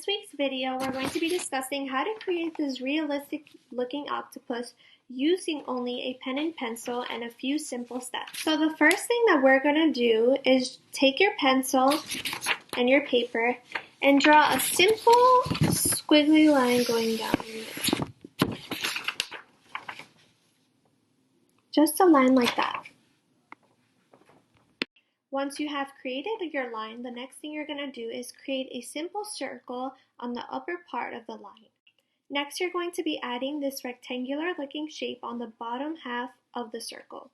this week's video, we're going to be discussing how to create this realistic looking octopus using only a pen and pencil and a few simple steps. So the first thing that we're going to do is take your pencil and your paper and draw a simple squiggly line going down the middle. Just a line like that. Once you have created your line, the next thing you're going to do is create a simple circle on the upper part of the line. Next, you're going to be adding this rectangular looking shape on the bottom half of the circle.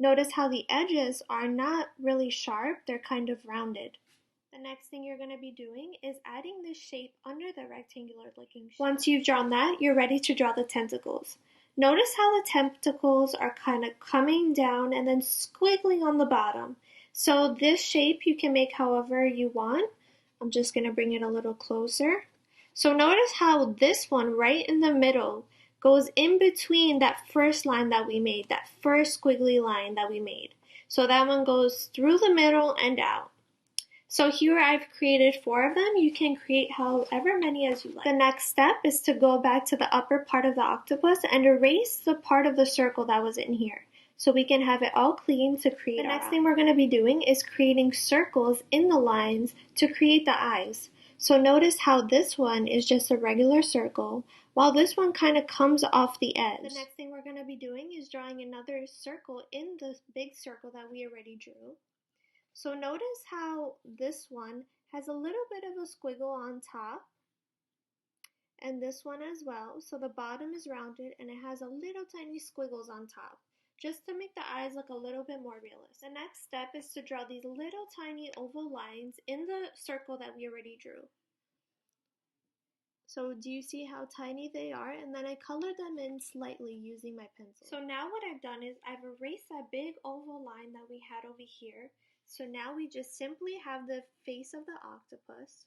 Notice how the edges are not really sharp, they're kind of rounded. The next thing you're going to be doing is adding this shape under the rectangular looking shape. Once you've drawn that, you're ready to draw the tentacles. Notice how the tentacles are kind of coming down and then squiggling on the bottom. So this shape you can make however you want. I'm just going to bring it a little closer. So notice how this one right in the middle goes in between that first line that we made, that first squiggly line that we made. So that one goes through the middle and out. So here I've created 4 of them. You can create however many as you like. The next step is to go back to the upper part of the octopus and erase the part of the circle that was in here, so we can have it all clean to create. The next thing we're going to be doing is creating circles in the lines to create the eyes. So notice how this one is just a regular circle, while this one kind of comes off the edge. The next thing we're going to be doing is drawing another circle in the big circle that we already drew. So notice how this one has a little bit of a squiggle on top, and this one as well. So the bottom is rounded and it has a little tiny squiggles on top, just to make the eyes look a little bit more realistic. The next step is to draw these little tiny oval lines in the circle that we already drew. So do you see how tiny they are? And then I colored them in slightly using my pencil. So now what I've done is I've erased that big oval line that we had over here. So now we just simply have the face of the octopus.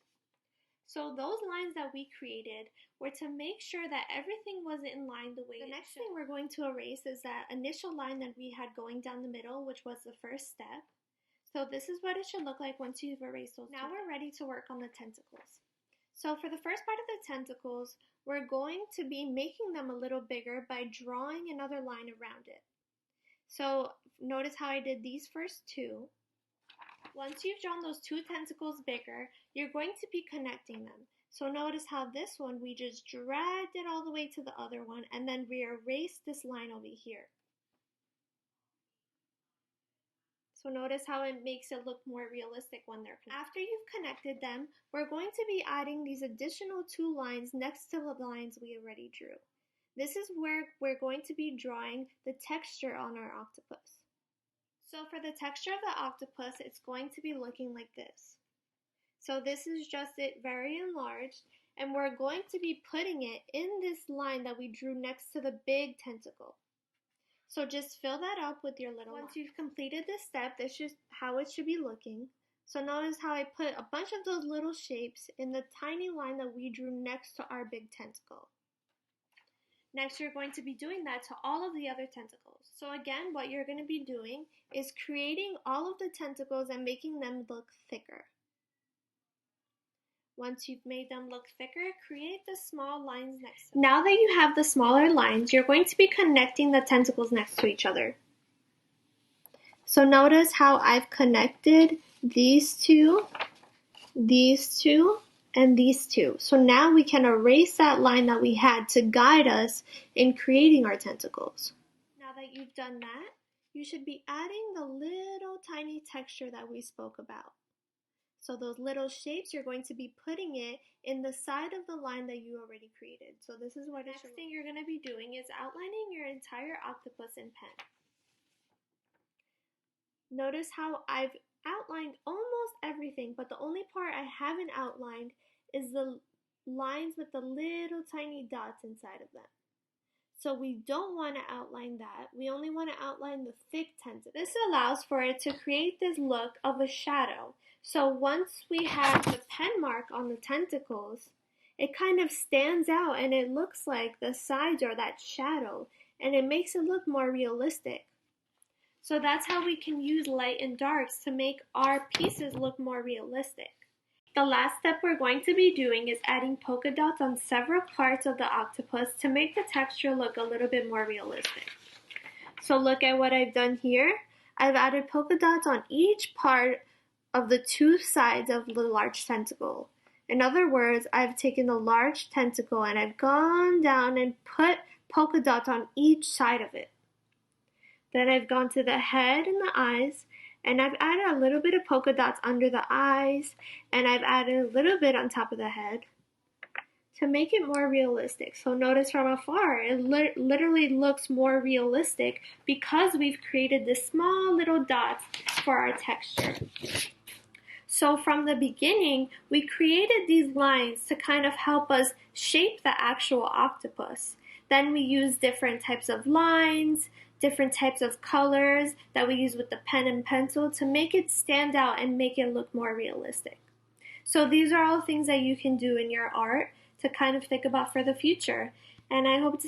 So those lines that we created were to make sure that everything was in line the way it should. The next thing we're going to erase is that initial line that we had going down the middle, which was the first step. So this is what it should look like once you've erased those. Now we're ready to work on the tentacles. So for the first part of the tentacles, we're going to be making them a little bigger by drawing another line around it. So notice how I did these first 2. Once you've drawn those 2 tentacles bigger, you're going to be connecting them. So notice how this one, we just dragged it all the way to the other one, and then we erased this line over here. So notice how it makes it look more realistic when they're connected. After you've connected them, we're going to be adding these additional 2 lines next to the lines we already drew. This is where we're going to be drawing the texture on our octopus. So for the texture of the octopus, it's going to be looking like this. So this is just it very enlarged, and we're going to be putting it in this line that we drew next to the big tentacle. So just fill that up with your little line. Once you've completed this step, this is how it should be looking. So notice how I put a bunch of those little shapes in the tiny line that we drew next to our big tentacle. Next, you're going to be doing that to all of the other tentacles. So again, what you're going to be doing is creating all of the tentacles and making them look thicker. Once you've made them look thicker, create the small lines next to them. Now that you have the smaller lines, you're going to be connecting the tentacles next to each other. So notice how I've connected these 2, and these 2. So now we can erase that line that we had to guide us in creating our tentacles. Now that you've done that, you should be adding the little tiny texture that we spoke about. So those little shapes, you're going to be putting it in the side of the line that you already created. So this is what it should. Next thing you're going to be doing is outlining your entire octopus in pen. Notice how I've outlined almost everything, but the only part I haven't outlined is the lines with the little tiny dots inside of them. So we don't want to outline that. We only want to outline the thick tentacles. This allows for it to create this look of a shadow. So once we have the pen mark on the tentacles, it kind of stands out and it looks like the sides are that shadow, and it makes it look more realistic. So that's how we can use light and darks to make our pieces look more realistic. The last step we're going to be doing is adding polka dots on several parts of the octopus to make the texture look a little bit more realistic. So look at what I've done here. I've added polka dots on each part of the two sides of the large tentacle. In other words, I've taken the large tentacle and I've gone down and put polka dots on each side of it. Then I've gone to the head and the eyes, and I've added a little bit of polka dots under the eyes, and I've added a little bit on top of the head to make it more realistic. So notice from afar, it literally looks more realistic because we've created this small little dots for our texture. So from the beginning, we created these lines to kind of help us shape the actual octopus. Then we use different types of lines, different types of colors that we use with the pen and pencil to make it stand out and make it look more realistic. So these are all things that you can do in your art to kind of think about for the future. And I hope to